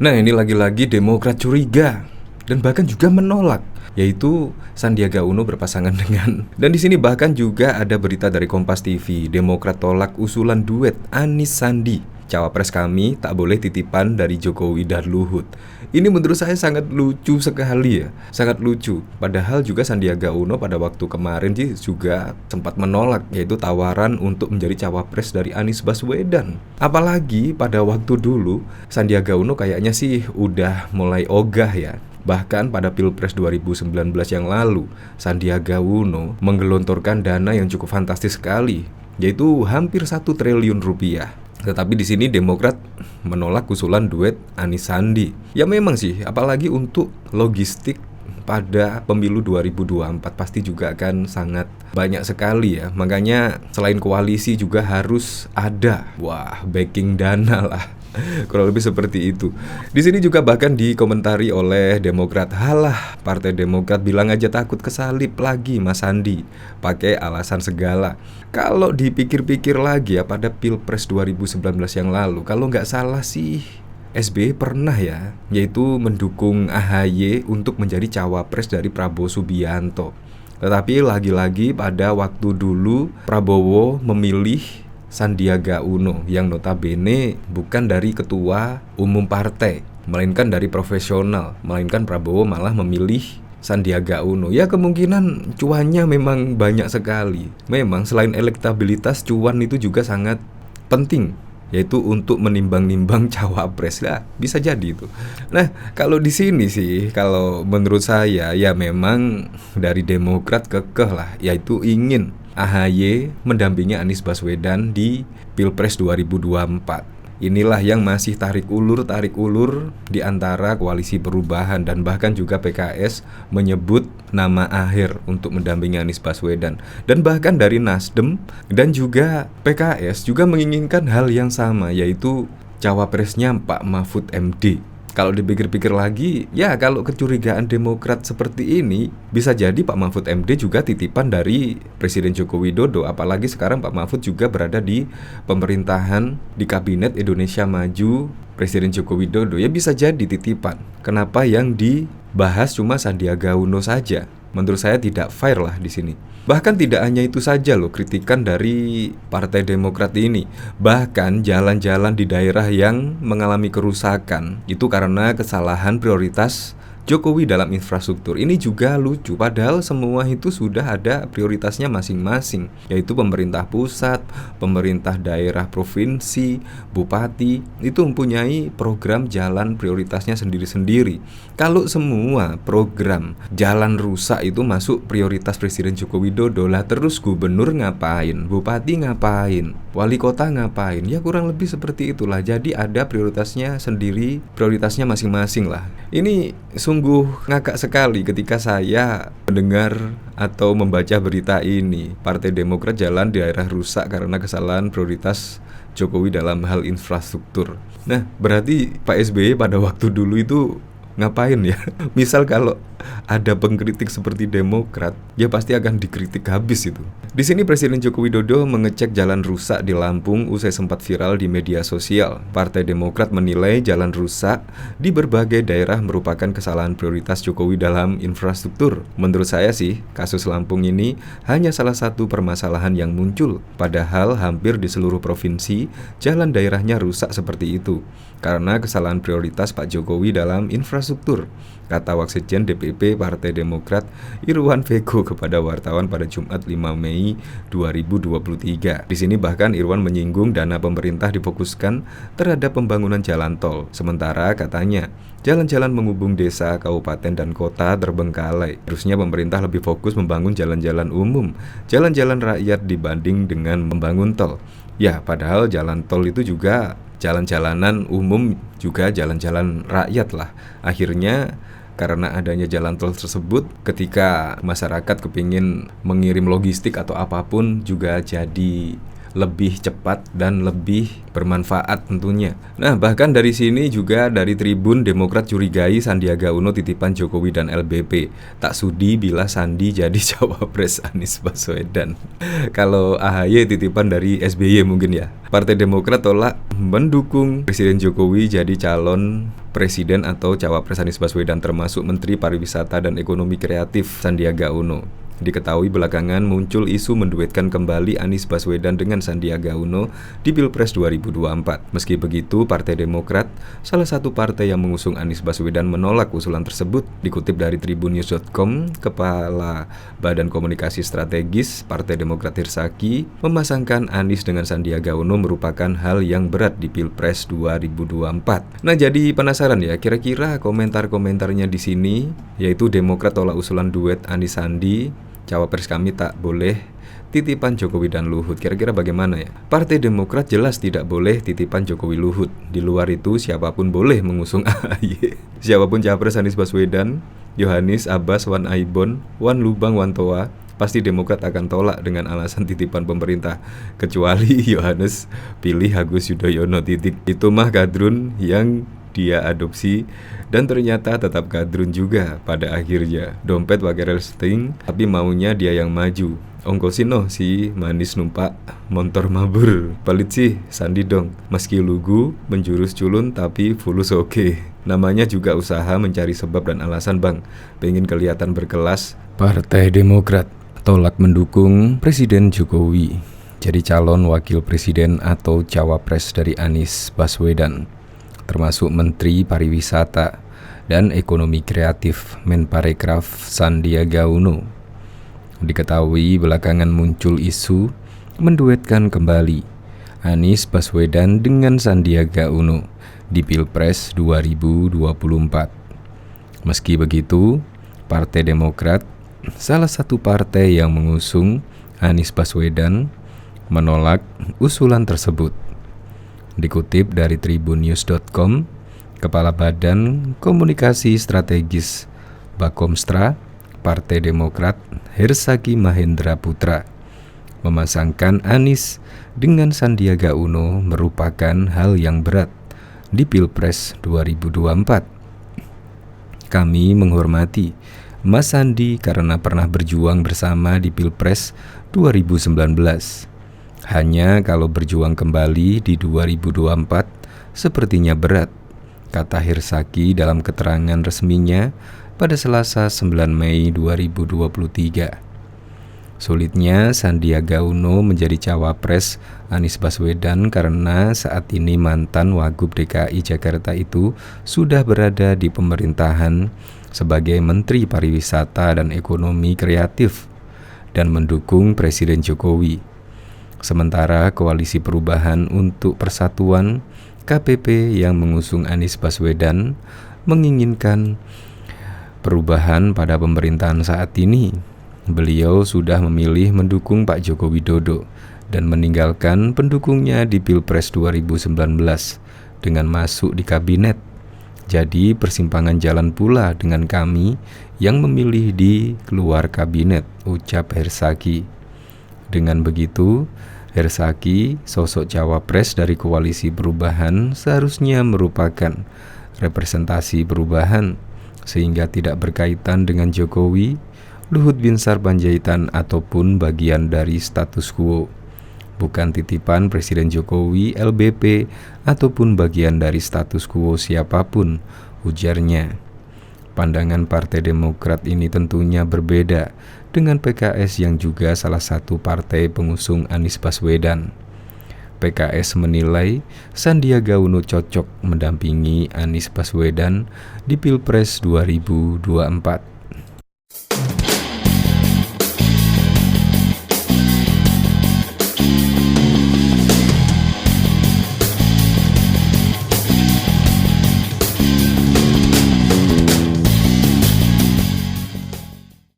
Nah, ini lagi-lagi Demokrat curiga dan bahkan juga menolak, yaitu Sandiaga Uno berpasangan dengan. Dan di sini bahkan juga ada berita dari Kompas TV, Demokrat tolak usulan duet Anies Sandi. Cawapres kami tak boleh titipan dari Jokowi dan Luhut. Ini menurut saya sangat lucu sekali ya, sangat lucu. Padahal juga Sandiaga Uno pada waktu kemarin sih juga sempat menolak, yaitu tawaran untuk menjadi cawapres dari Anies Baswedan. Apalagi pada waktu dulu Sandiaga Uno kayaknya sih udah mulai ogah ya. Bahkan pada Pilpres 2019 yang lalu, Sandiaga Uno menggelontorkan dana yang cukup fantastis sekali, yaitu hampir 1 triliun rupiah. Tetapi di sini Demokrat menolak usulan duet Anies Sandi. Ya memang sih, apalagi untuk logistik pada pemilu 2024 pasti juga akan sangat banyak sekali ya. Makanya selain koalisi juga harus ada, backing dana lah. Kurang lebih seperti itu. Di sini juga bahkan dikomentari oleh Demokrat, halah, Partai Demokrat bilang aja takut kesalip lagi Mas Sandi, pakai alasan segala. Kalau dipikir-pikir lagi ya, pada Pilpres 2019 yang lalu, kalau nggak salah sih SBY pernah ya, yaitu mendukung AHY untuk menjadi cawapres dari Prabowo Subianto. Tetapi lagi-lagi pada waktu dulu Prabowo memilih Sandiaga Uno yang notabene bukan dari ketua umum partai, melainkan dari profesional, melainkan Prabowo malah memilih Sandiaga Uno. Ya kemungkinan cuannya memang banyak sekali. Memang selain elektabilitas, cuan itu juga sangat penting, yaitu untuk menimbang-nimbang cawapres lah, bisa jadi itu. Nah, kalau di sini sih, kalau menurut saya ya memang dari Demokrat kekeh lah, yaitu ingin AHY mendampingi Anies Baswedan di Pilpres 2024. Inilah yang masih tarik ulur di antara koalisi perubahan, dan bahkan juga PKS menyebut nama Aher untuk mendampingi Anies Baswedan. Dan bahkan dari Nasdem dan juga PKS juga menginginkan hal yang sama, yaitu cawapresnya Pak Mahfud MD. Kalau dipikir-pikir lagi, ya kalau kecurigaan Demokrat seperti ini, bisa jadi Pak Mahfud MD juga titipan dari Presiden Joko Widodo. Apalagi sekarang Pak Mahfud juga berada di pemerintahan, di Kabinet Indonesia Maju Presiden Joko Widodo. Ya bisa jadi titipan. Kenapa yang dibahas cuma Sandiaga Uno saja? Menurut saya tidak fair lah di sini. Bahkan tidak hanya itu saja loh kritikan dari Partai Demokrat ini. Bahkan jalan-jalan di daerah yang mengalami kerusakan itu karena kesalahan prioritas Jokowi dalam infrastruktur. Ini juga lucu, padahal semua itu sudah ada prioritasnya masing-masing, yaitu pemerintah pusat, pemerintah daerah, provinsi, bupati, itu mempunyai program jalan prioritasnya sendiri-sendiri. Kalau semua program jalan rusak itu masuk prioritas Presiden Joko Widodo, lah terus gubernur ngapain, bupati ngapain, wali kota ngapain? Ya kurang lebih seperti itulah. Jadi ada prioritasnya sendiri, prioritasnya masing-masing lah. Ini sungguh ngakak sekali ketika saya mendengar atau membaca berita ini. Partai Demokrat jalan di daerah rusak karena kesalahan prioritas Jokowi dalam hal infrastruktur. Nah, berarti Pak SBY pada waktu dulu itu ngapain ya? Misal kalau ada pengkritik seperti Demokrat, ya pasti akan dikritik habis itu. Di sini Presiden Joko Widodo mengecek jalan rusak di Lampung usai sempat viral di media sosial. Partai Demokrat menilai jalan rusak di berbagai daerah merupakan kesalahan prioritas Jokowi dalam infrastruktur. Menurut saya sih, kasus Lampung ini hanya salah satu permasalahan yang muncul. Padahal hampir di seluruh provinsi, jalan daerahnya rusak seperti itu karena kesalahan prioritas Pak Jokowi dalam infrastruktur, kata Wasekjen DPP Partai Demokrat Irwan Vego kepada wartawan pada Jumat 5 Mei 2023. Di sini bahkan Irwan menyinggung dana pemerintah difokuskan terhadap pembangunan jalan tol. Sementara katanya, jalan-jalan menghubung desa, kabupaten, dan kota terbengkalai. Harusnya pemerintah lebih fokus membangun jalan-jalan umum, jalan-jalan rakyat dibanding dengan membangun tol. Ya, padahal jalan tol itu juga jalan-jalanan umum, juga jalan-jalan rakyat lah. Akhirnya karena adanya jalan tol tersebut, ketika masyarakat kepingin mengirim logistik atau apapun juga jadi lebih cepat dan lebih bermanfaat tentunya. Nah, bahkan dari sini juga dari Tribun Demokrat curigai Sandiaga Uno titipan Jokowi dan LBP. Tak sudi bila Sandi jadi cawapres Anies Baswedan. Kalau AHY titipan dari SBY mungkin ya. Partai Demokrat tolak mendukung Presiden Jokowi jadi calon presiden atau cawapres Anies Baswedan, termasuk Menteri Pariwisata dan Ekonomi Kreatif Sandiaga Uno. Diketahui belakangan muncul isu menduetkan kembali Anies Baswedan dengan Sandiaga Uno di Pilpres 2024. Meski begitu, Partai Demokrat, salah satu partai yang mengusung Anies Baswedan, menolak usulan tersebut. Dikutip dari tribunnews.com, Kepala Badan Komunikasi Strategis Partai Demokrat Hersaki memasangkan Anies dengan Sandiaga Uno merupakan hal yang berat di Pilpres 2024. Nah, jadi penasaran ya, kira-kira komentar-komentarnya di sini, yaitu Demokrat tolak usulan duet Anies Sandi, cawapres kami tak boleh titipan Jokowi dan Luhut. Kira-kira bagaimana ya? Partai Demokrat jelas tidak boleh titipan Jokowi Luhut. Di luar itu siapapun boleh mengusung AHY. Siapapun capres Anies Baswedan, Yohanis, Abbas, Wan Aibon, Wan Lubang, Wan Toa, pasti Demokrat akan tolak dengan alasan titipan pemerintah. Kecuali Yohanes pilih Agus Yudhoyono titik. Itu mah kadrun yang dia adopsi dan ternyata tetap kadrun juga pada akhirnya. Dompet pakai resting tapi maunya dia yang maju. Ongkosin noh si manis numpak motor mabur. Pelit sih Sandi dong. Meski lugu menjurus culun tapi fulus oke. Namanya juga usaha mencari sebab dan alasan bang. Pengen kelihatan berkelas. Partai Demokrat tolak mendukung Presiden Jokowi jadi calon wakil presiden atau cawapres dari Anies Baswedan, termasuk Menteri Pariwisata dan Ekonomi Kreatif Menparekraf Sandiaga Uno. Diketahui belakangan muncul isu menduetkan kembali Anies Baswedan dengan Sandiaga Uno di Pilpres 2024. Meski begitu, Partai Demokrat, salah satu partai yang mengusung Anies Baswedan, menolak usulan tersebut. Dikutip dari tribunnews.com, Kepala Badan Komunikasi Strategis Bakomstra Partai Demokrat Hersaki Mahendra Putra memasangkan Anies dengan Sandiaga Uno merupakan hal yang berat di Pilpres 2024. Kami menghormati Mas Sandi karena pernah berjuang bersama di Pilpres 2019. Hanya kalau berjuang kembali di 2024 sepertinya berat, kata Hersaki dalam keterangan resminya pada Selasa 9 Mei 2023. Sulitnya Sandiaga Uno menjadi cawapres Anies Baswedan karena saat ini mantan Wagub DKI Jakarta itu sudah berada di pemerintahan sebagai Menteri Pariwisata dan Ekonomi Kreatif dan mendukung Presiden Jokowi. Sementara Koalisi Perubahan untuk Persatuan KPP yang mengusung Anies Baswedan menginginkan perubahan pada pemerintahan saat ini. Beliau sudah memilih mendukung Pak Joko Widodo dan meninggalkan pendukungnya di Pilpres 2019 dengan masuk di kabinet. Jadi persimpangan jalan pula dengan kami yang memilih di keluar kabinet, ucap Hersaki. Dengan begitu, Hersaki, sosok cawapres dari Koalisi Perubahan, seharusnya merupakan representasi perubahan sehingga tidak berkaitan dengan Jokowi, Luhut Binsar Panjaitan ataupun bagian dari status quo. Bukan titipan Presiden Jokowi, LBP ataupun bagian dari status quo siapapun, ujarnya. Pandangan Partai Demokrat ini tentunya berbeda dengan PKS yang juga salah satu partai pengusung Anies Baswedan. PKS menilai Sandiaga Uno cocok mendampingi Anies Baswedan di Pilpres 2024.